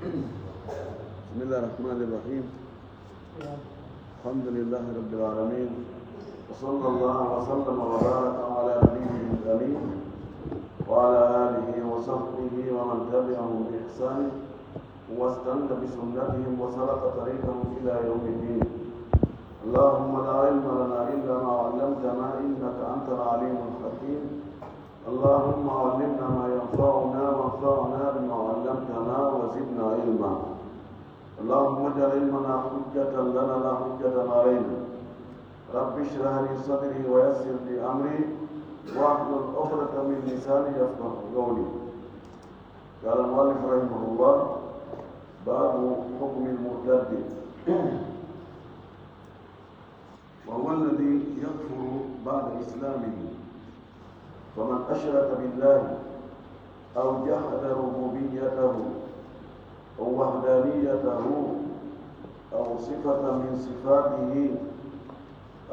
بسم الله الرحمن الرحيم. الحمد لله رب العالمين، وصلى الله وسلم وبارك على نبيه الأمين وعلى آله وصحبه ومن تبعهم بإحسان واستنى بسنتهم وسلك طريقهم إلى يوم الدين. اللهم لا علم لنا إلا ما علمتنا إنك أنت العليم الحكيم. اللهم علمنا ما ينفعنا وانفعنا بما علمتنا وزدنا علما. اللهم اجعل علمنا حجة لنا لا حجة علينا. رب اشرح لي صدري ويسر لي أمري واحلل عقدة من لساني يفقهوا قولي. قال المؤلف رحمه الله: باب حكم المرتد، وهو الذي يكفر بعد إسلامه، فمن أشرك بالله أو جحد ربوبيته أو وحدانيته أو صفة من صفاته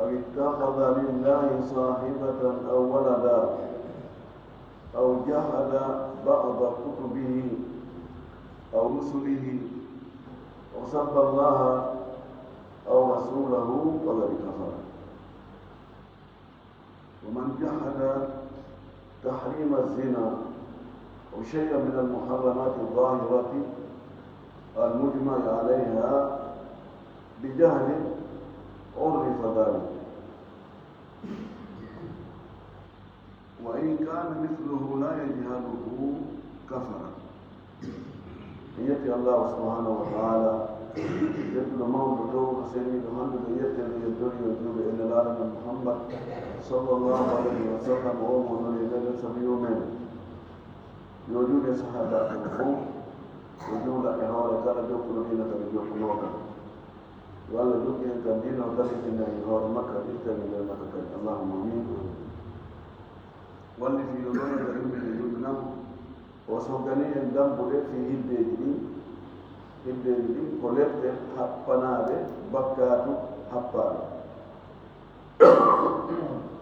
أو اتخذ لله صاحبة أو ولدا أو جحد بعض كتبه أو رسله أو سب الله أو رسوله فقد كفر. ومن جحد تحريم الزنا أو شيئا من المحرمات الظاهرة المجمع عليها بجهل عرف ذلك، وإن كان مثله لا يجهله كفر. يأتي الله سبحانه وتعالى يتل موضوع سيدي محمد يتل يدري ويجوب إلى العالم محمد صلى الله عليه وسلم ومن إلى سبيل من يوجد صحابة الخوف وجود إهارة كان جوكو لدينا كان جوكو نوكا وألا جوكي كان دينا وذلك إن إهارة مكة إلتا من مكة. اللهم أمين. واللي في يومين العلم يجود نم وصوغاني يندم بوليت في هبدي كوليت حبنابي بكاتو حباري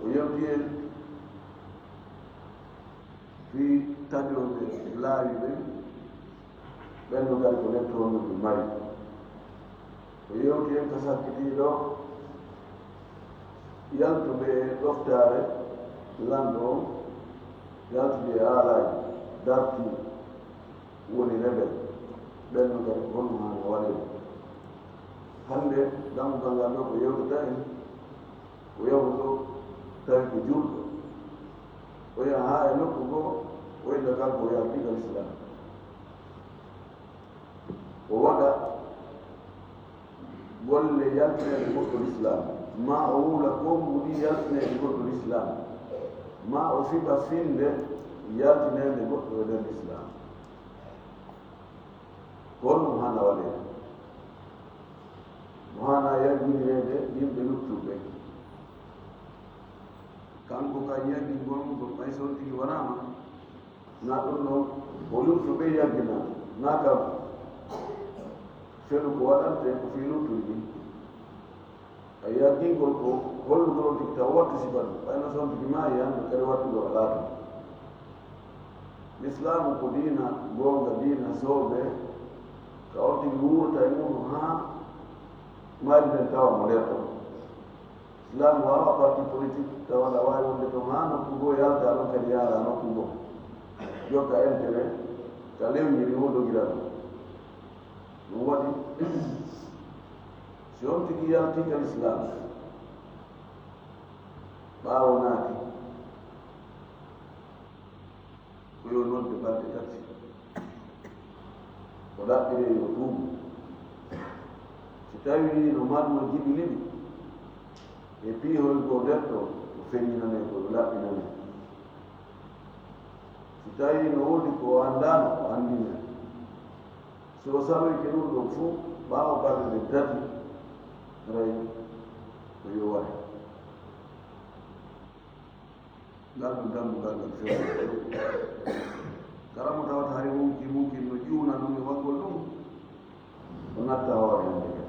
ويوكي في تجربة لا يبين بأنه قال كوليتو من المري ويوكي كساكتي دو يالتو بلوفتاري لاندو يالتو بآلاي دارتي ولي نبل بأنه قال كولها نوالي hande damu ganga no ko yewdo tay ko yewdo tay ko juldo o ya ha e nokku go o ila gal ko ya diga islam o waga golle yaltine e goɗɗo l'islam ma o wuula ko mbuɗi yaltine e goɗɗo l'islam ma o fiɓa finde yaltinede goɗɗo e nder l'islam ko ɗum hana waɗede mohana yagginirede yimɓe luttuɓe kanko ka yaggi gongo ɓay so tigi wanama na ɗum noon o luttuɓe yaggina na kam feɗu ko waɗante ko fi luttuɗi a yaggingol ko hollugol tigi taw wattu sibaɗum ɓayno son tigi maayi hande kadi wattuɗo alaata. l'islamu ko diina gonga diina sooɓe ka o tigi wurta e mum ha maari den tawa mo nder ton. islam wawa parti politique tawaɗa wawi wonde ton ha nokku goo yalta ɗon kadi yaara nokku goo jokka intérêt ka lewñiri hoɗogira ɗum. ɗum waɗi si on tigi yaltika l'islam ɓaawo naati ko yo nodde balɗe tati o ɗaɓɓire yo tuubu. si tawi no maɗuno jiɓi liɗi e piihol go detto o feññinane ko o laɓɓinane. si tawi no woodi ko anndano o anndine. so saloyke ɗum ɗon fuu ɓaawo balɗe ɗen tati ray ko yo waɗe ngal ɗum dammugal ngal fewa karamo tawata hari mumkin no ƴuuna ɗum e waggol ɗum o natta hoore hande kadi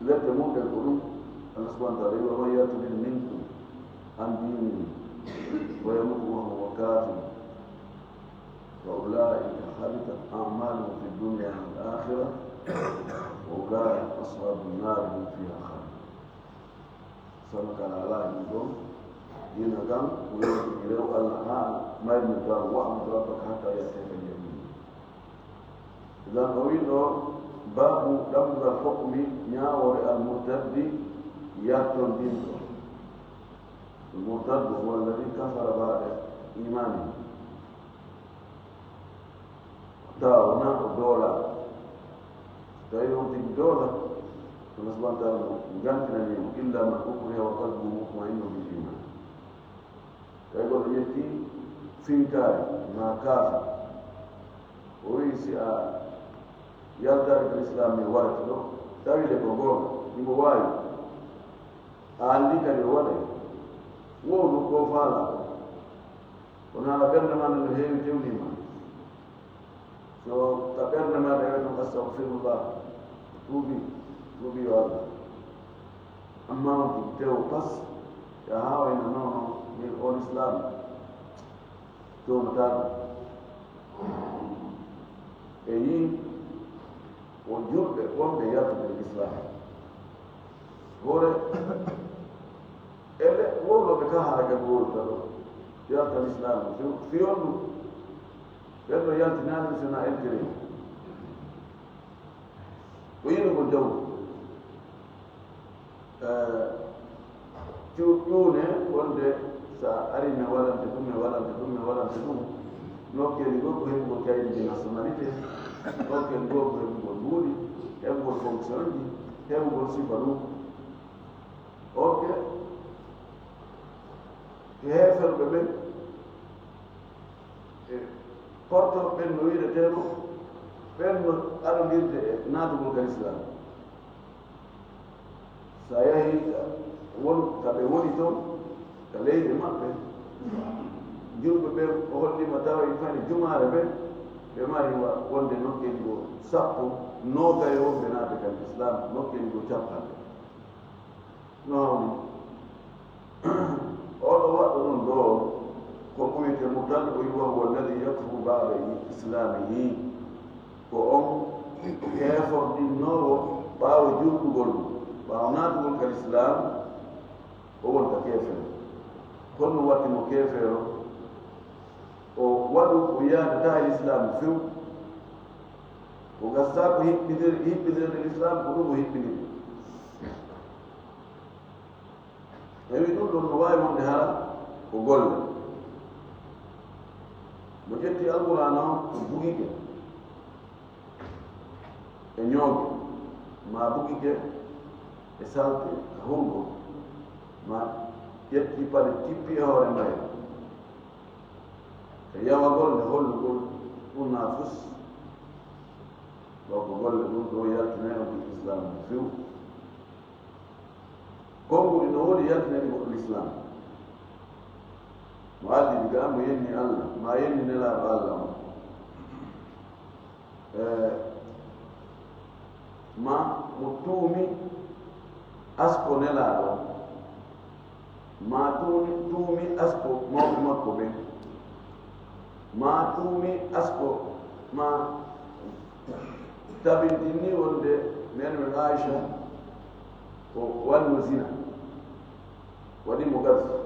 lette mumɗen ko ɗum Allah subhanahu wa ta'ala wa man yartadid minkum an dinihi wa yamut wa huwa kafir أعمالهم في الدنيا والآخرة وأولئك أصحاب النار هم فيها خالدون. سبق على الله دين كان ويقولوا الله ما يمكن وأمر ربك حتى يأتيك اليمين. إذا قوينا باب لفظ الحكم ياور المرتد يأتون دينه. المرتد هو الذي كفر بعد إيمانه. داونا دولار تايوم تي دولار فنسبان تارو جانتنا نيو إلا من أكره وقلبه مطمئن بالإيمان. تايقول يتي فينكاري ما كافر ويسي يالتارك الإسلام يوارك له تاوي لكوغور يمواي أعليك لولي وولو كوفالا ونالا بيرنما نهيو تيوليما so tabarna ma da yadda astaghfirullah tubi wa amma teo pas ya hawa ina nono ni on islam to mata eyi wajube wambe yatu bil islam hore ele wolo be ka haraga wolo tado ya ta islam fi yonu لأنه يالتنان سنة الكريم وينه الجو تونه وانده سأرين ولا تدوم نوكي نقول هم بكاين دي nationalité نوكي نقول هم بقولي هم بالفونكسيوني هم بالسيفالو اوكي يهفر ببين porto ben no ida telo ben no arangirde naatugol kan islam sa yahi won kaɓe woni toon ka leydi maɓɓe julɓe ɓe o hollima tawa en fani jumare ɓe ɓe mari wonde nokkeji go sappo nogaye wonɓe naate kan islam nokkeji go capanɗe no hawni oɗo waɗɗo ɗum ɗo وقويت المطلق وهو الذي يكفر بعد إسلامه وأم كافر النور باو جود قول باو ناتقول كالإسلام هو الكافر كل وقت مكافر وولو ويانا تاع الإسلام فيو وقصاك هيك بدر الإسلام قلوبه هيك بدر يقول له النوايا من هذا وقول مجتي القرآن بوجيك إنيوك ما بوجيك إسالك هونغو ما يتي بالي تيبي هوري ماي يا وقول هول قول ونافس وقول قول يالتنا بالإسلام فيو كونغو إنه يالتنا بالإسلام وهذه بقام يني الله ما يني نلعب الله ما متومي أسكو نلعب ما تومي أسكو ما كوبين ما تومي أسكو ما تبنتني ولد من عائشة والمزينة ودي مقدس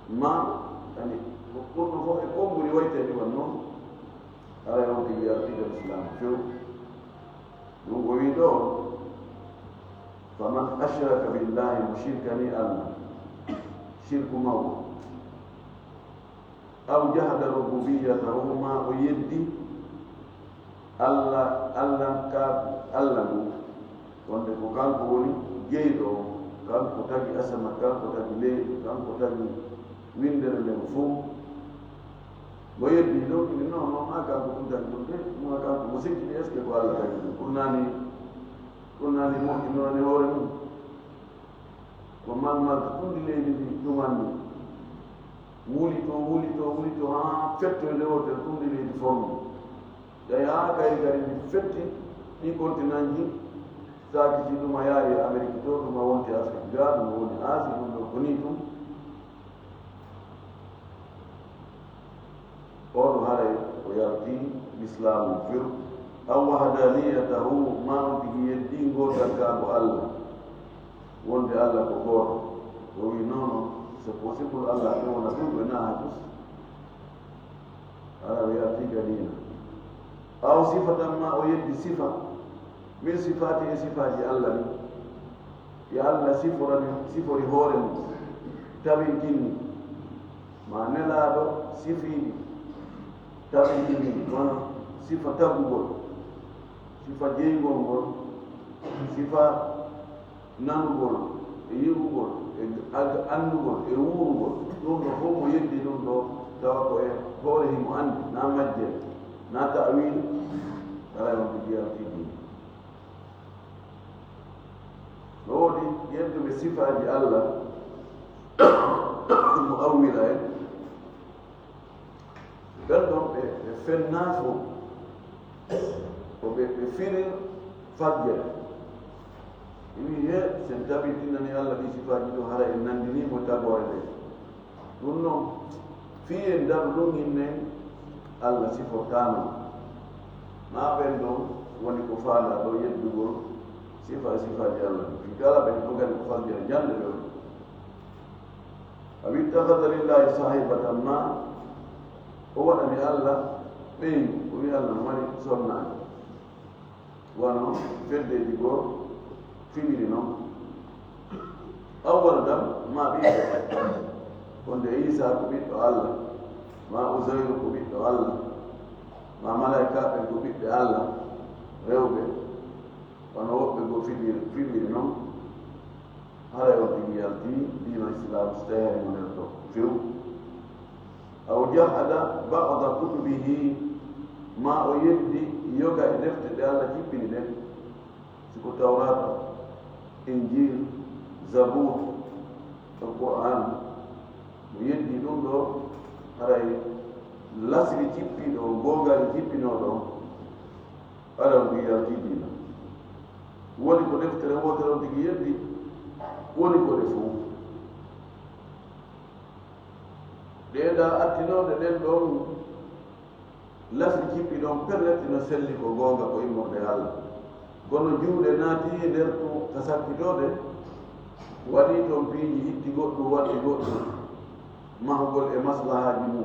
ما يعني كل فوق يقوم بروايته دي والنوم على يوم تجارتي الإسلام شو نقول فمن أشرك بالله مشركني الله شرك موت أو جهد ربوبيته ما يدي الله كاب الله wanda ko kanko woni jeyɗo kanko tagi asama kanko tagi leydi kanko tagi windere nden fof mo yeddi ɗo ɗi non ma kanko ɗum tagi ɗum de ma kanko mo sikkini est ce que ko allah tagi ɗum ɓurnani moƴƴinoni hoore mum ko malmalka ɗumɗi leydi ndi ɗumanni wuli to ha fetto e lewotere ɗumɗi leydi formi ƴay ha kay gari ndi fetti ɗi continent ji sakiti ɗuma yaari Amérique to ɗuma wonti Afrique ga ɗum woni Asie ɗum ɗo koni ɗum oɗo haray o ويأتي الإسلام فر أو وحدانيته ما أنتي يدين قوتا كابو الله وانت الله كبور وينونو سبوسيبل الله يوم نقول بناها بس على ويأتي قدينا أو صفة ما ويدي صفة من صفاته صفات الله يا الله صفر هورن تبين كني ما نلعب صفي تبين كني وانا صفة تبغول صفة جيغول صفة نانغول يغول أنغول يغول دون هو يدي دون تواكو هورهم أن نامجد ناتأويل على يوم تجيال تيجي لودي يبدو بصفة الله مؤولة قالهم بفناس وبفير فجر هي سنتابي تناني الله دي صفة جدو هلا إنندني متابعة لي دونو في إندار دون إنن الله صفة كانوا ما بينهم ونكفالا دو يدبر صفة الله في كلا بينهم كان كفال جنة لون أبي اتخذ لله صاحبة ما هو أن الله بين ويا الله مالي صنع وانو فرد يدور في مينو أول دم ما بيت كنت عيسى كبيت الله ما أزير كبيت الله ما ملائكة كبيت الله ريوبه وانو بيقول في مينو هذا يوم يالتي دين الإسلام استهر من الفيو أو جحد بعض كتبه ما يدي يوغا يدفت دالة جيبين ده سكو توراة إنجيل زبور القرآن ويدي دون هذا لاسري جيبين أو بوغا جيبين أو هذا يوم يالتي دين ولي كو دفت رموت رمضي يدي woni ko defu deda attino de den don lafi jippi don perretino selli ko gonga ko immorde Allah gono juude naati nder to tasakkitode wadi ton piiji itti goddo wadi goddo mahgol e maslahaji mu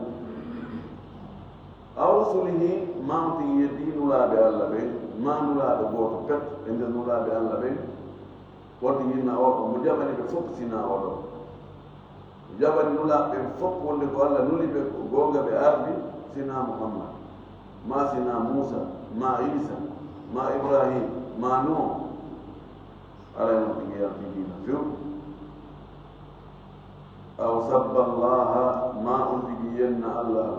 awsulihi mamti yedinu laabe Allah be manulaabe goto pet e nder nulaabe Allah be wonde yinna o mo jabani ɓe fof sina oɗo jabani nula ɓe fof wonde ko Allah nuli ɓe ko gonga ɓe ardi sina Muhammad ma sina Musa ma Isa ma Ibrahim ma Nuh ala yon tigi yaltidina few aw sabba allaha ma on tigi yenna Allah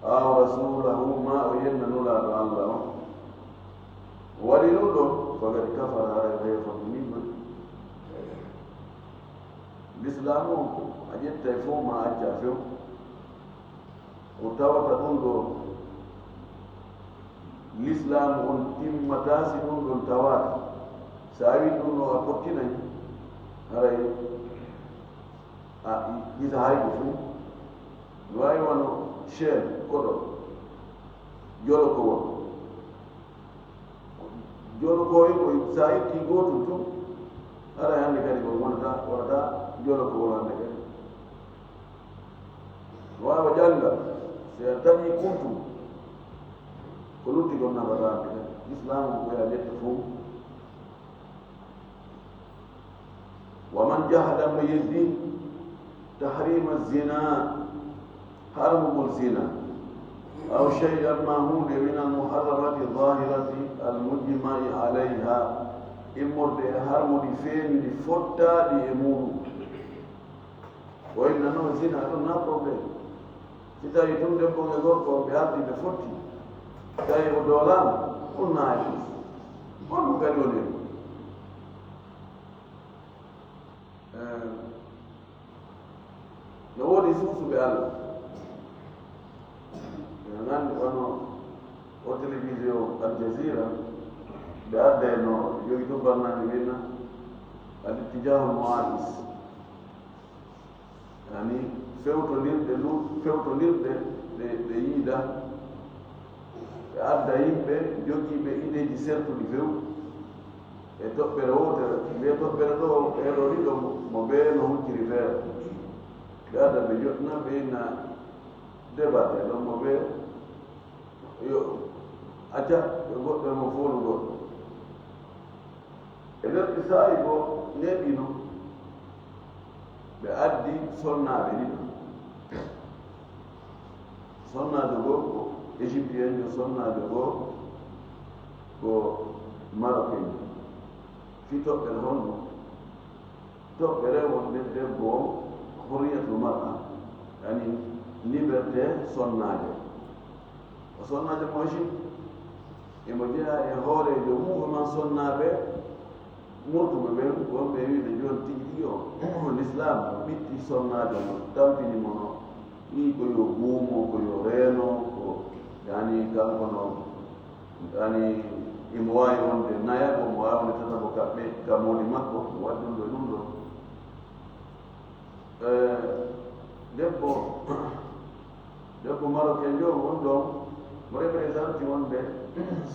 aw rasulahu ma o yenna nulaɗo Allah o waɗi ɗum ɗo فقد كفر على غيره مما الإسلام أجد تفهم ما أجافه وتوى تنظر الإسلام تم متاسي ننظر توات ساوي ننظر أبوكينا هاي إذا هاي بفو نواي وانو شير كودو جولو كودو jolo ko yi sai ti goto to ara yande kadi ko wonta jolo ko wonande kadi wa janga se tabi kuntu ko lutti ko na baba islam ko ya dette fu wa man jahada ma yaddi tahrim az-zina haram az-zina أو شيئا معمول من المحرمات الظاهرة المجمع عليها إمور دي هرموني فين دي فتا دي إمور وإن نو زنا نا problem kita itu dia pengegor ko biar di foti kai dolan unai pun bukan oleh no di susu be Allah nan wano o televizio Al Jazeera da no yoito barnamij bena al-ittijah al-mu'alis yani fewtondirɗe fewtondirɗe ɓe yiida ɓe adda yimɓe jogiiɓe ideeji sertuɗi few e toɓɓere wotere mbiye toɓɓere ɗo ɓeeɗo ɗiɗo mo ɓee no hucciri feere ɓe adda ɓe joɗna ɓe na débaté ɗon mo ɓee yo acca ɓe goɗɗo mo foolu goɗɗo e nder ɗi saayi ko neeɓino ɓe addi sonnaaɓe ɗiɗo sonnaade goo ko égyptien jo sonnaade goo ko marocain fi toɓɓere honno toɓɓere wonde debbo horiyatul mar'a yani liberté sonnaajo o sonnaajo mo Égypte emo jeeya e hoorejo mouvement sonnaaɓe murtuɓe ɓen wonɓe wiide jooni tigi tigi o l'islam ɓitti sonnaajo no tampinimo no ii ko yo guumo ko yo reeno ko yani kanko no yani imo waawi wonde naya ko mo waawi wonde tata ko kaɓɓe kamoli makko mo waɗi ɗum ɗo ɗum ɗo debbo marocain jo won ɗon mo représente wonde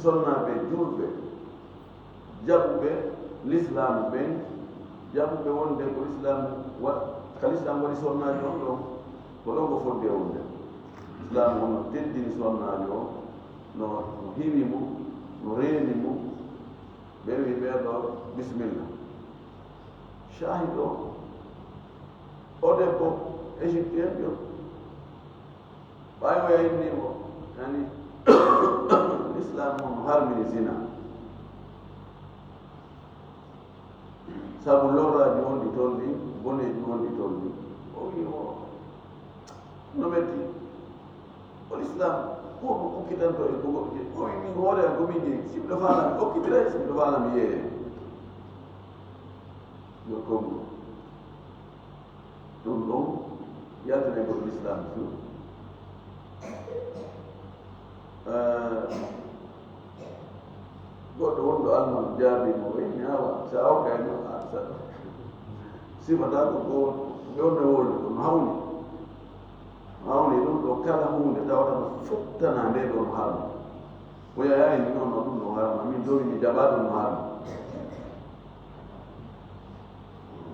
sonnaaɓe julɓe jaɓuɓe l'islamu ɓen jaɓuɓe wonde ko l'islam kala islam waɗi sonnaajo on ɗon ko ɗon ko fodde wonde islam ono teddini sonnaajo o no hiwi mum no reeni mum ɓe wi ɓeeɗo bisimilla shahid o debbo égyptien jo ɓawi o yahinnimo yani l'islam on harmini zina sabu lorraji wonɗi toon ɗi boneji wonɗi toon ɗi o wi o no metti o l'islam komo okkitanto e ko goɗɗo o wi min hoore am komin jeyi simɗo faalami okkitira simɗo faalami yeeye yo kongo ɗum ɗon yaltane goɗɗo l'islam fu goɗɗo wonɗo alman jaabimo ɓe ñaawa so awkayno sifata ko ɓe wonde wolde ko no hawni ɗum ɗo kala hunde tawata no fottana nde ɗo no harma o yayani noon no ɗum no harma min dowi mi jaɓa ɗum no harma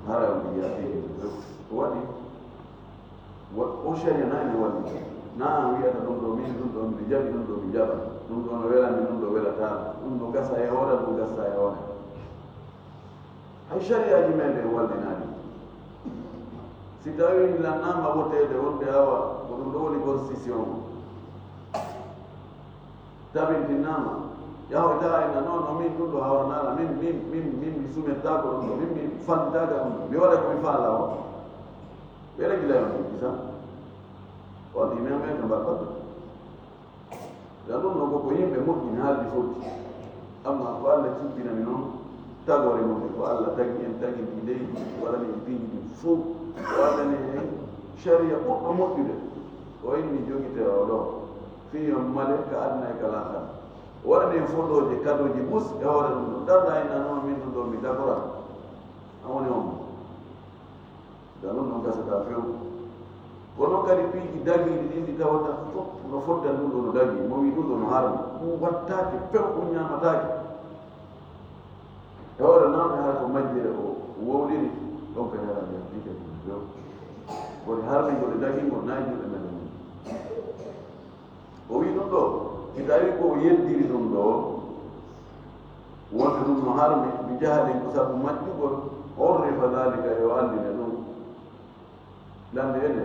hara o yiya waɗi o sharia nani waɗi na an wiyata ɗum ɗo min ɗum ɗo miɗo jaɓi ɗum ɗo mi jaɓa ɗum ɗo no welami ɗum ɗo welatama ɗum ɗo gasa e hoore ɗum gasa e hoore hay shariaji men ɗe waldinani si tawi lannama wotede wonde awa ko ɗum ɗo woni constitution tabintinnama yahoyta ena noon min ɗum ɗo hawranala min mi sumettako ɗum ɗo min mi fanditaka ɗum ɗo mi waɗa komi faala o ɓe regilayon ɗi sa on imeme ko mbaɗɓaɗo ya ɗum no koko yimɓe moƴƴini haaldi fotti amma ko allah cibbinami noon tagore mum ko allah tagi en tagi ɗi leydi waɗani en piiji ɗi fof waɗani en sharia ɓurɗo moƴƴude o inni jogite o ɗo fiyon male ka adna e kala kan o waɗani en foɗoje kadoji ɓus e hoore ɗum ɗo darɗa ina noon min ɗum ɗo mi dagoran a woni on da ɗum ɗon gasata few kono kadi piiji dagiɗi ɗin ɗi tawata fof no foddan ɗum ɗo no dagi mo wi ɗum ɗo no harmi ɗum wattake few ɗum ñamatake e hoore namɓe haa ko majjire o wowɗiri ɗon ko herande ɗike few woni harmingode dagingo nayjuɗe men mum o wi ɗum ɗo si tawi ko yeddiri ɗum ɗo wonde ɗum no harmi mi jahaɗen ko sabu majjugol horre fa dalika yo andine ɗum lande ene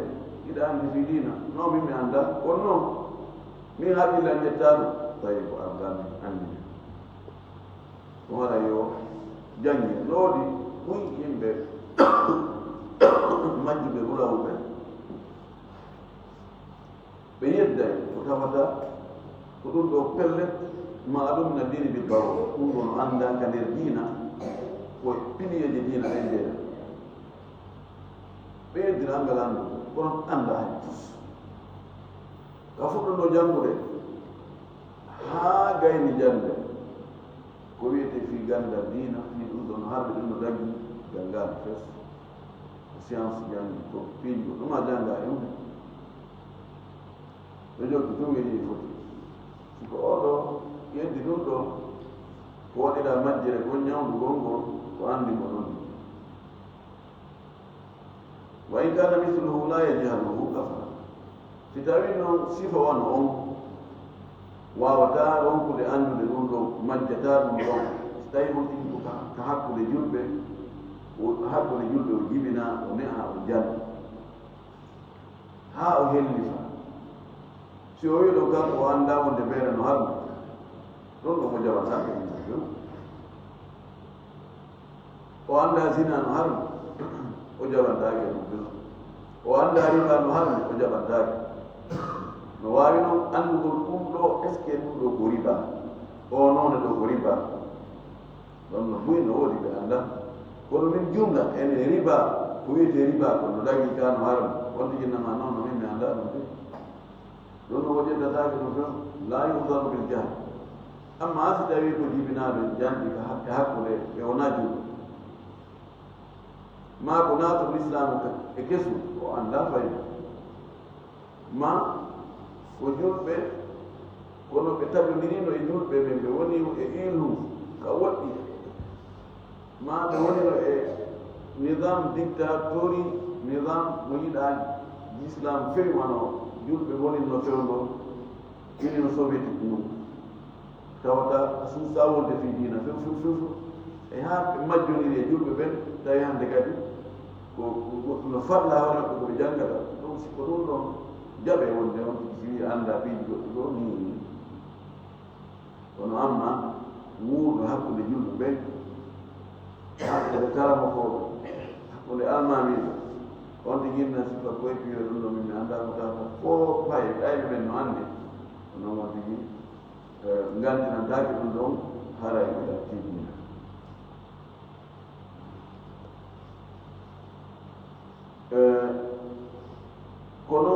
iɗa andi fi dina no min mi annda kono noon min haqqillan ƴettaɗo tawi ko ardami andine ɗum waɗa yo jangi looɗi ɗum yimɓe majjuɓe ɓurawuɓe ɓe yedday ko tawata ko ɗum ɗo pellet ma ɗum na dini bil bawo ɗum ɗo no andaka nder diina ko piliyeji diina ɗen jeeya ɓe yeddira angal andu kono anda hay tus ka fuɗɗono janngude haa gayni jannde ko wiyete fi gandal diina fi ɗum ɗo no harde ɗum no daggi gangal fes science jangi ko piijo ɗuma janga e ɗum ɗo joggi to weeji foti siko oɗo yeddi ɗum ɗo ko waɗiɗa majjere ko ñawdu gongol ko andi mo ɗon wa in kana mithluhu la yajhaluhu kafara si tawi noon sifa wano on wawata ronkude andude ɗum ɗo majjata ɗum ɗon so tawi on tigi ko ka hakkude julɓe o jibina o neha o janna ha o hellifa si o wi ɗo kanko o annda wonde feere no harmi ɗon ɗo mo jaɓatake ɗum o annda zina no harmi o jaɓantake ɗum o annda riba no harmi o jaɓantake no wawi noon andugol ɗum ɗo est ce que ɗum ɗo ko riba o noone ɗo ko riba ɗon no buy no woodi ɓe annda kono min jumla ene riba ko wiyete riba ko no dagi ka no harmi on tiginnama noon no min mi annda ɗum de ɗon no woƴƴeddataake no few la yuhdaru bil jahl amma si tawi ko jibinaɓe janɗi e hakkude ɓe wona julɓe ma ko naatu l'islamu e kesu o annda fayda ma ko julɓe kono ɓe tabindirino e julɓe ɓe ɓe woni e ilhu ka woɗɗi ma ɓe wonino e nidam dictatori nidam mo yiɗa l'islam fewi wano julɓe woninno fewndo union soviétique mum tawata suusa wonde fi dina few e ha ɓe majjoniri e julɓe ɓen tawi hande kadi no fadla hawre maɓɓe koɓe janngata ɗum siko ɗum ɗon jaɓe wonde on si wi annda piiji goɗɗi ɗo ni kono amma wuurdo hakkude julɓe ɓen hakkude kalama koɓe hakkude almamiɓe on tiginna sifa koye piyo ɗum ɗo min mi annda ko tata fof paye ayɓe ɓen no anndi onon on tigi ngandinantake ɗum ɗon haray koɗa tiɗina kono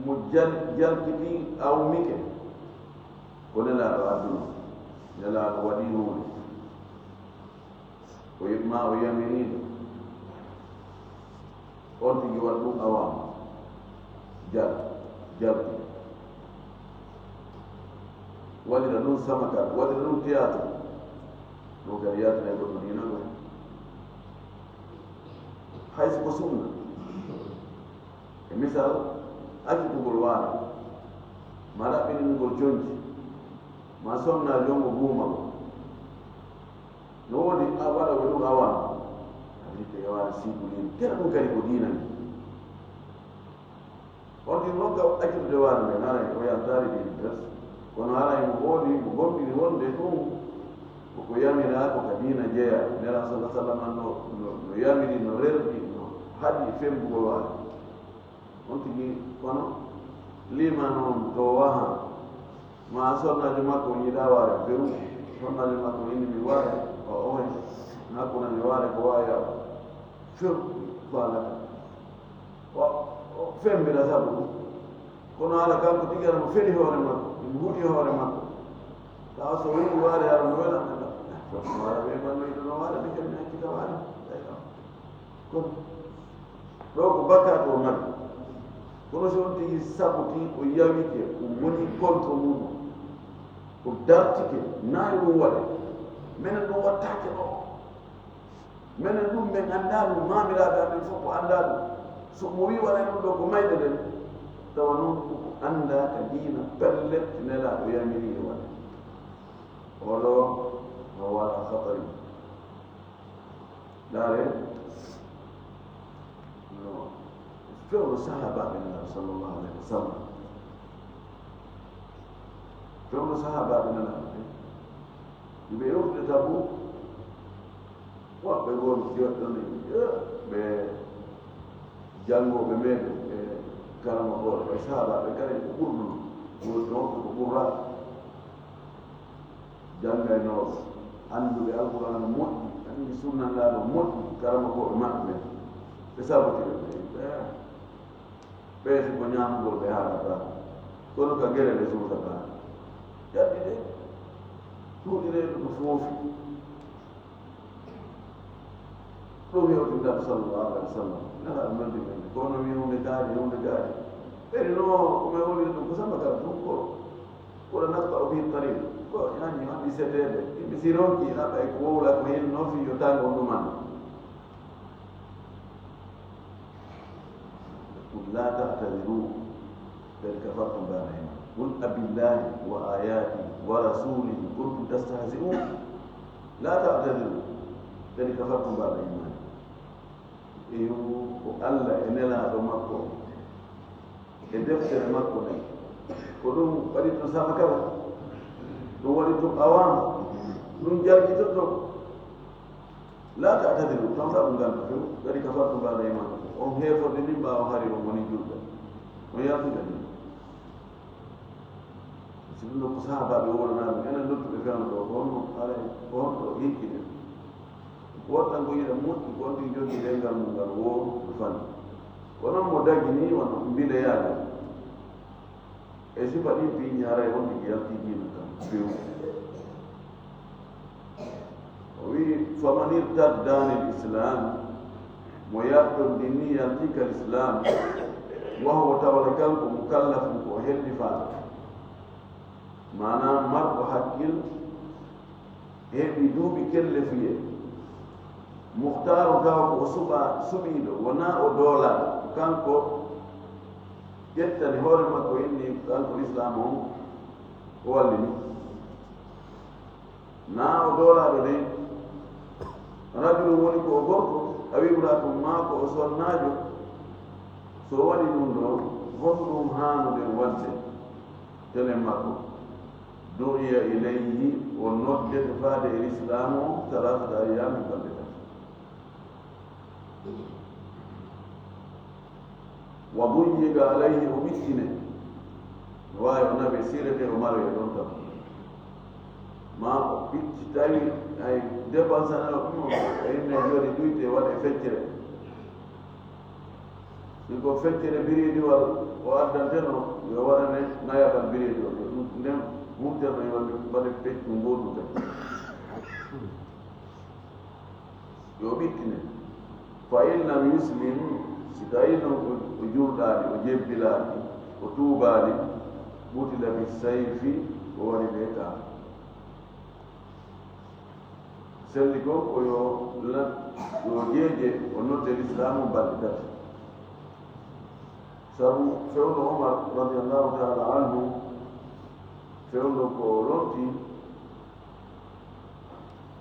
mo jalkiti awmike ko nelaɗo adduna nelaɗo waɗi hunde o yiɗma o yamiriɗo on tigi waɗ ɗum awama jalki waɗira ɗum samakal waɗira ɗum théâtre ɗum kadi yaltina e goɗɗo dina ɗo hayso ko sunna e misal accitugol waara ma ɗaɓɓiningol coñci ma somna jongo guumago no woodi a waɗa ko ɗum awama awitte e waara sigulini kena ɗum kadi ko diina ni on ɗin nokka accitude waara men haray o yaltari ɗin bes kono haray mo hooli mo gomɗini wonde ɗum koko yamira ko ka diina jeeya nela sallah sallam no yamiri no rerɗi no haɗi fembugol waara on tigi kono lima noon to waha ma sonnajo makko yiɗa waare feru sonnajo makko inni mi waare o ohe hakkunami waare ko wawi feru falata o fembira sabu ɗum kono ala kanko tigi ara mo feli hoore makko imo huuɗi hoore makko tawa so woni waare ara no welanɗa waara ɓe manno yiɗono waare ɓe kadi mi hakkita waare kono ɗo ko bakkat o mari kono so on tigi sabuti o yawike o woni contre muɗum o dartike nayi ɗum waɗe minen ɗum wattake ɗo minen ɗum min annda ɗum mamiraɓe amen fof ko annda ɗum so mo wi waɗa ɗum ɗo ko mayde ɗen tawa noon ko annda ka diina pellet nelaɗo yamiri e waɗe oɗo o wala hatari ɗare no fewno sahabaɓe nelaɗo sallllahu alayhi wa sallam fewno sahabaɓe nelaɗo ɓe yewtude tabu woɓɓe goon joɗɗone ɓe janngoɓe meɗen ɓe karama goɗo ɓe sahabaɓe kadi ko ɓurɗum woni ɗon ko ɓurra janngaynoɓe annduɓe alqur'ana moƴƴi andi sunnanlaɗo moƴƴi karama goɓe maɓɓe ɓen ɓe sabotire ɓe siko ñamugol ɓe haalata kono ka gere ɓe suutata jaɓɓi de tuuɗireɗo ko foofi ɗum yewtindata sallallahu alaihi wa sallam nala almandi men kono mi hunde gaari ɓeri no kome woniri ɗum ko samba kala ɗum koɗo nasba o bii tarin ko yani waɗi sedeede yimɓe si ronki haɓa ko wowla ko hen noofi yo tawi on ɗuman قل لا تعتذروا بل كفرتم بعد إيمانكم قل أبالله وآياته ورسوله كنتم تستهزئون لا تعتذروا بل كفرتم بعد إيمانكم الله إننا دمكم الدفتر مكم كلهم ولدتم سامكرا ولدتم أوام من جاركتكم لا تعتذروا كم فأقول لكم بل كفرتم بعد إيمانكم on heeforde ni ɓaawa hari on woni julɓe on yaltude ni si ɗum ɗo ko sahabaɓe wonanaɓe enen lottuɓe fewno ɗo honno ala ko honɗo hikkide woɗɗan ko yiɗa moƴƴi gonɗi jogii lengal mum ngal wooru ɗo fanni wonon mo dagi ni wonno mbileyaade e sifa ɗi piiñi haray on ɗigi yaltidiino kam few o wii faman irtaddani l islam mo yaɓɗon dinni yaltika l islam wahuwa tawata kanko mukallafum ko helli faa manam marɗo hakkil heɓi duuɓi kelle fiye muhtaru tawa ko o suɓiiɗo wona o doolaɗo kanko ƴettani hoore makko inni kanko l'islam on o wallini na o doolaɗo de rajulu woni ko o gorko a wiwratum maako o sonnaajo so waɗi ɗum ɗo honɗum haanude wadde tenen makko du'iya ilayhi o noddete faade e l'islam o talatata ayami balɗe tan wa duyyiga alayhi o ɓittine no waawi o naɓe sirete o maroye ɗon tam ma o ɓitti tawi ay dépensanaɗo ɗum e yimɓe jooɗi ɗuyte waɗe feccere si ko feccere biriidi wal o addanteno yo waɗane nayaɓal biriidi o ɗum nden wurterno yo waɗe feccu ngooɗu tan yo ɓittine fa in lam yuslim si tawi noon o jurɗaani o jebbilaani o tuubaani ɓutila bi sayfi o waɗi ɓe kaa selli ko o yo jeeje o nodde l'islamu balɗe tati sabu fewno omar radiallahu taala anhu fewno ko lonti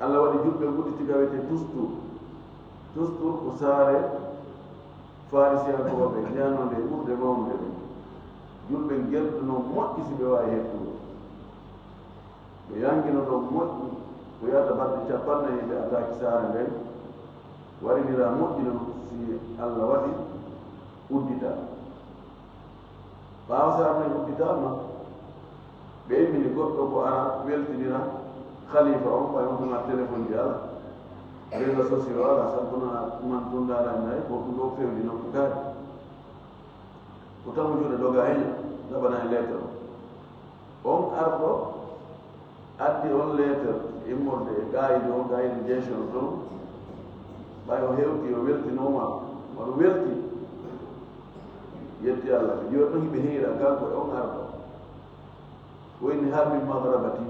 allah waɗi julɓe guɗɗiti gawete tustur ko saare farisiyankoɓe ñanode ɓurde mawde ɓe julɓe geltuno moƴƴi si ɓe wawi hettugo ɓe yangino ɗo moƴƴi ko yata balɗe capannayi ɓe ataki saare nden warinira moƴƴino si allah waɗi uddita ɓaawa saare nden udditama ɓe immini goɗɗo ko ara weltinira khalifa on ɓay on tuma téléphone ji ala réseau sociaux ala sabbuna man tundaɗannayi ko ɗum ɗo fewdi noon ko gaari ko tamu juuɗe doga heña ɗaɓana e lettre on arɗo addi on lettre immorde e gaayido o gaayido jeetion toon ɓay o hewti o weltinoma oɗo welti yetti allah ɓe joni ɗon hiɓe hiira kanko e on arɗo woyni harmi magrabati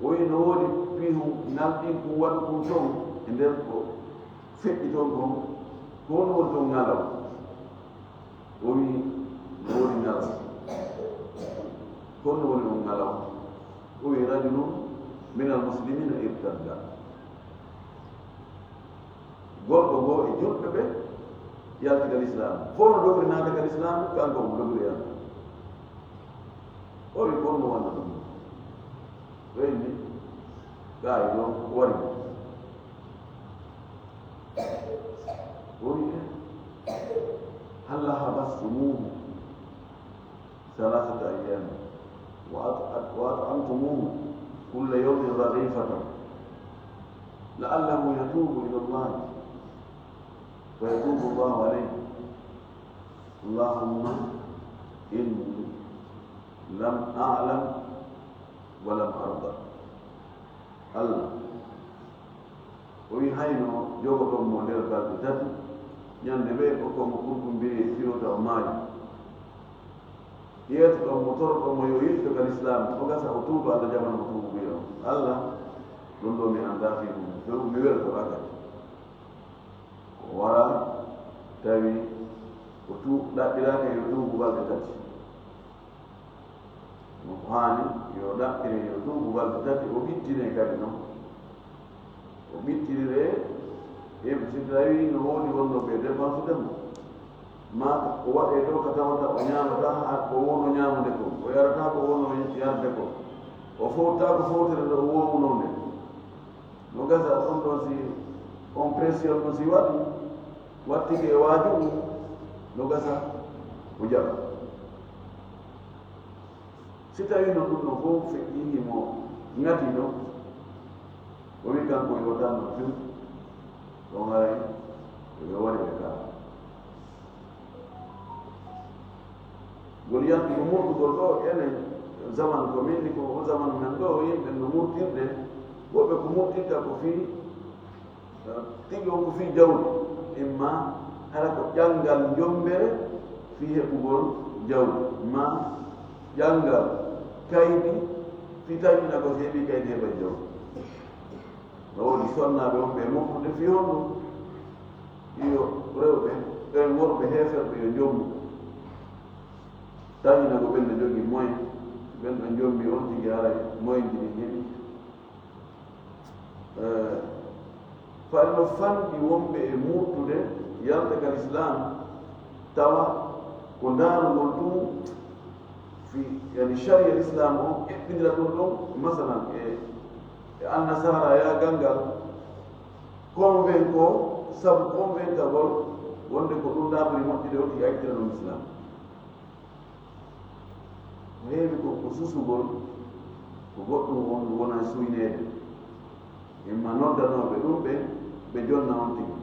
woyno woodi pihu nalɗin kum waɗu kum toon e nder ko feƴƴi toon kon ko woni woni toon ngalaw o wi no woodi ngalaw honno woni on ngalaw o wi rajulum min al muslimina irtadda goɗɗo goo e julɓe ɓe yaltiga l'islam fof no dogri naataga l'islam kanko mo dogri yalta o wi kon mo walla ɗum ɓeyni gaayi ɗo wari o wi halla habastumuhu salasata ayami wa at'amtumuhu kulla yawmin raghifatan la'allahu yatubu ila Allah فيتوب الله عليه اللهم إني لم أعلم ولم أرضى الله oyi hayno jogo ɗon mo nder balɗe tati ñande ɓe kokomo kurɗum mbiri fiwta o maayi yeeto ɗon mo torɗo mo yo yitto kal islam o gasa o tuuba allah jamana mo tuubu wiya o allah ɗum ɗo mi annda fi ɗum few mi welto agati o wara tawi o ɗaɓɓiraka yo tuubu balɗe tati no ko haani yo ɗaɓɓire yo tuubu balɗe tati o ɓittine kadi noon o ɓittirire eɓe si tawi no woodi wonno ɓe dépense demmo ma o waɗe ɗo ka tawata o ñamata ha ko wono ñamude ko o yarata ko wono yarde ko o fowta ko fowtere ɗo o wowunonde no gasa ɗon ɗon si on pression no si waɗi wattike waaju no gasa o jaɓa si tawi no ɗum no fof feƴƴinimo ngati ɗo o wi kanko yo tanno fim ɗon haray yo waɗi ɓe kaa gol yanti ko murtugol ɗo enen zaman ko minni ko o zaman men ɗo yimɓe no murtirde woɓɓe ko murtirta ko fii tigi on ko fii jawdi imma hara ko ƴanngal jombere fii heɓugol jawdi ma ƴanngal kaydi fii taƴƴina ko so heɓi kaydi heɓa jawdi no woodi sonnaɓe on ɓe moftude fii on ɗum iyo rewɓe ɓen worɓe heeferɓe yo jommu tañina ko ɓen no jogii moyen ɓen ɓe jommi on tigi haray moyen ji ɗi heɓi fari no fanɗi wonɓe e murtude yaltakal islam tawa ko ndaarugol ɗum fi yani sharia l' islam o eɓɓidira ɗum ɗon masalan e annasara yagal ngal convain ko sabu convaincagol wonde ko ɗum ɗaɓori moƴƴude o tigi accitira ɗum islam heewi ko susugol ko goɗɗum on wona suyneede imma noddanoɓe ɗum ɓe jonna on tigi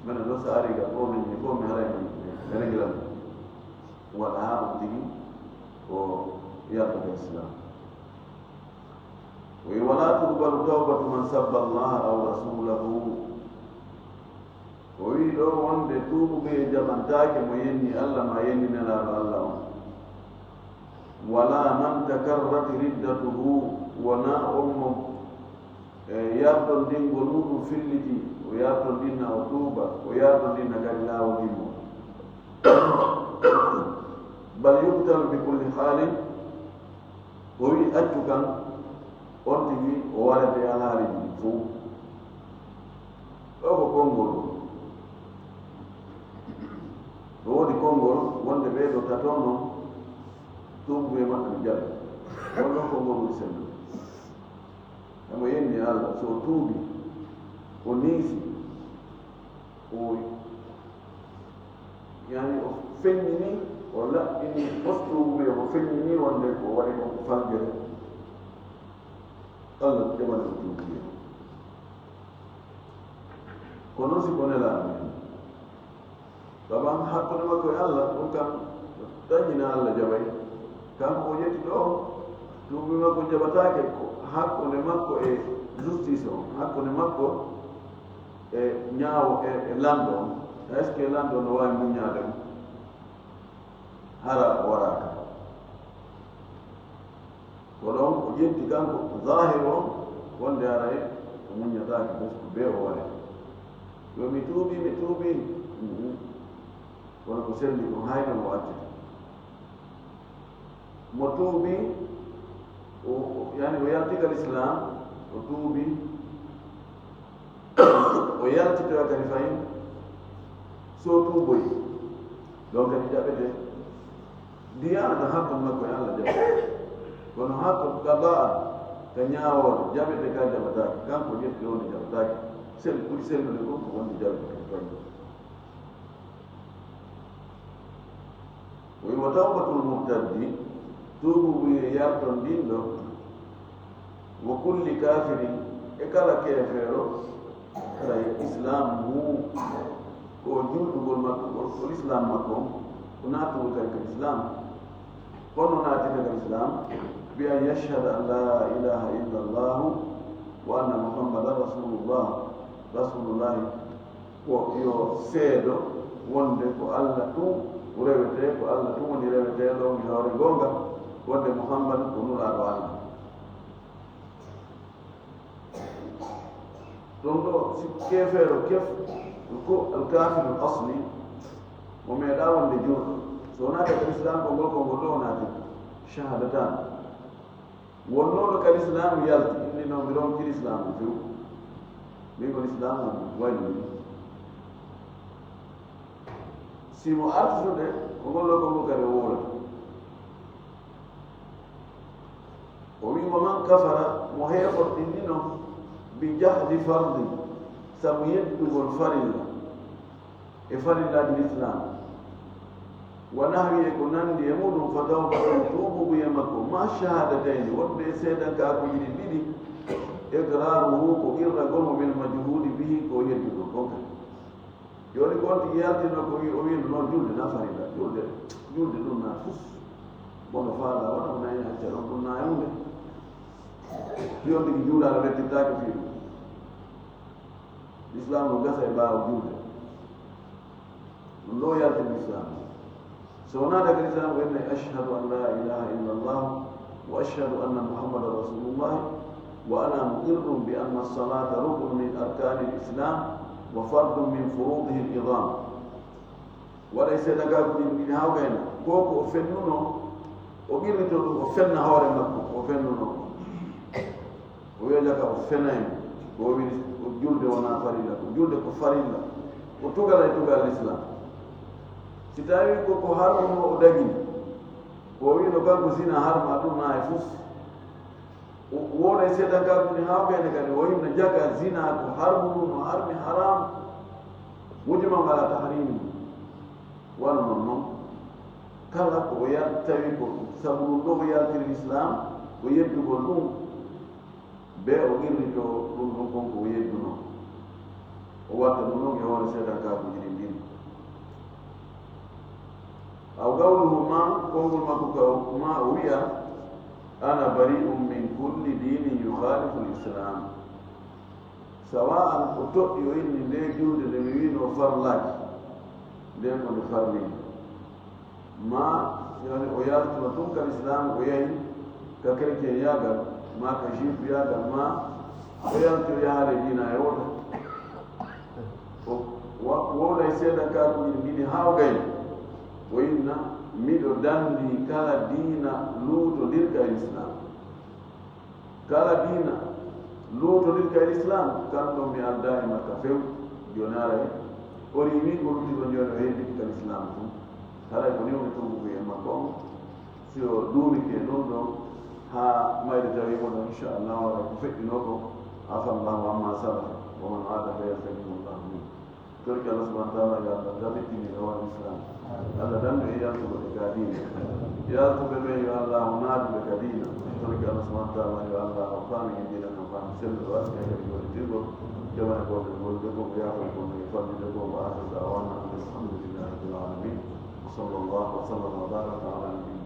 mene ɗo so ari ga probléme ni fof mi haraymi mi régilan waɗa ha on tigi ko yaltude islam wi wala tuqbalu tawbatu man sabba allaha aw rasulahu o wi ɗo wonde tuubuɓe jaɓantake mo yenni allah ma yenni nelaɗo allah on wala man takarrat riddatuhu wona on mo yardon ndingol muɗum filliti o yardon ndinna o tuuba o yardon ndinna kadi laawol immo bal yubtalu bi kulli halin o wi accu kan on tigi o warete alhaaliji fof ɗo ko konngol ɗo woodi konngol wonde ɓeeɗo taton noon tuubuɓe maɓɓe mi jaɓe on ɗon konngol woni sembe emo yenni allah so tuubi o niisi o yani o feññini o laɓɓini postuuɓe o feññini wonde ko waɗi ko faljere allah jaɓana ko tuubuɓe ko noon si ko nelaaɓe saban hakkude makko e allah ɗum kam dañina allah jaɓay kanko o yetti ɗo tuubi makko jaɓataake ko hakkunde makko e justice o hakkunde makko e ñaawo e lanndo on est ce que lanndo no waawi muñaade mo hara o waraaka ko ɗon o ƴetti kanko zahir on wonde aray o muñataake bos ko bee o waɗe yo mi tuubi kono ko selli ko hayno mo accita mo tuubi yani o yaltigal islam o tuubi o yaltitoya kadi fayin so tuuboyi donc kadi jaɓete ndiyana hakkude makko e allah jaɓe kono hakkude qada'a ka ñaawore jaɓete ka jaɓataake kanko ƴetti wonde jaɓataake sel ɓuri sellude ɗum ko wonde jaɓete kadi fayin o wi wa tawbatul murtaddi tuubu wiye yarton ndin ɗo wo kulli kafirin e kala keefeero tay islam mu ko julɗugol makko ko l'islam makko ko naatugol kadi kadi islam honno naatide kadi islam bi an yashhada an la ilaha illa llahu wa anna muhammadan rasulullah rasulullahi ko yo seedo wonde ko Allah tum rewete ko Allah tum woni reweteɗo mi hoore gonga wonde Muhammad ko nuraɗo Allah ɗum ɗo si kefeero kef ko alkafiru asli mo meeɗa wonde juuɗo so wonata kal islam ko ngol ɗo wonati shahadatan wonnoɗo kal islam yalti inni noon mi ronkiri islam few min kon islam wayni simo artude ko ngollo ko ngo kadi woolata o wimo man kafara mo heeɓorɗinɗino bi jahdi fardi sabu yeddugol farilla e farillaji l'islam wa nahwi e ko nandi e muɗum fa tawbatun tuubugu e makko ma shahadatayni wonde e seedankakuji ɗi ɗiɗi iqraruhu ko irragol mo bil majhudi bihi ko yeddugol kon kadi joni gonti yaltino ko o wino noon julde na farilla julde ɗum na fus bono faala wona nayi acca ɗon ɗum na hunde joni tigi juulaɗo rettittake fiiɗum l'islam no gasa e ɓaawo julde ɗum ɗo yaltino l'islam so wonata ko l'islam ko enne ashhadu an la ilaha illa allah wa ashhadu anna muhammadan rasulullah wa ana muqirrum bi anna as-salata ruknun min arkani l-islam wa fardun min furudihi al-idam waɗa seeɗa ko ɗin hawgayna koko o fennuno o ɓirrito ɗum o fenna hoore makko o fennuno o wiyajaka o fenaymo ko wiɗi julde wona farilla ko julde ko farilla ko tugala e tugal l'islam si tawi koko harmuno o dagini ko wino kanko sina harma ɗum na e fus woona e seeɗankakuɗi hawgayne kadi o yimno jaga zina ko harmunu no harmi haram wujumam ala tahrimi wano noon noon kala ko o yal tawi ko sabu ɗum ɗo ko yaltiri l'islam ko yeddugol ɗum be o irrito ɗum ɗon konko o yedduno o watta ɗum ɗon e hoore seeɗankakuji ɗin ɗin aw gawluhu ma kongol makko ka ma o wiya ana bari'un min kulli dinin yukhalifu l'islam sawa'an ko toɗɗi o inni nde julde nde mi wino farlaji nden ko nde farlini ma yani o yaltino tun ka l'islam o yahi ka chrétien yagal ma ka juif yagal ma o yaltiro yahaade dina e woto wowna e seeɗankakuji ɗiɗi hawgayno o inna miɗo dandi kala diina luutodirka e l'islam kala diina luutodirka e l'islam kanɗo mi alda e makka few joni ara o rimi ko lutiɗo joni o heddiki ka l'islam tum haray ko niwni tumbuko e makko on si o duumike ɗum ɗon ha mayde tawi oɗon inchallah wara ko feƴƴino ko afallahu amma salafa wa man aada fa yastahimullahu min torki allah subahana taala yo allah daɓittini o wal islam Allah dandu e yaltuɓe ɓe ka diina yaltuɓe ɓe yo allah o naaduɓe ka diina torki allah subahana taala yo allah o faami e diina kam faami selluɗo waska kadi yolitirgol jamane koɓe golde ko ko yafo kono e fallide ko ko asasa wana alhamdulillahi rabbil alamin wa sallallahu wa sallam wa baraka ala nabiyyina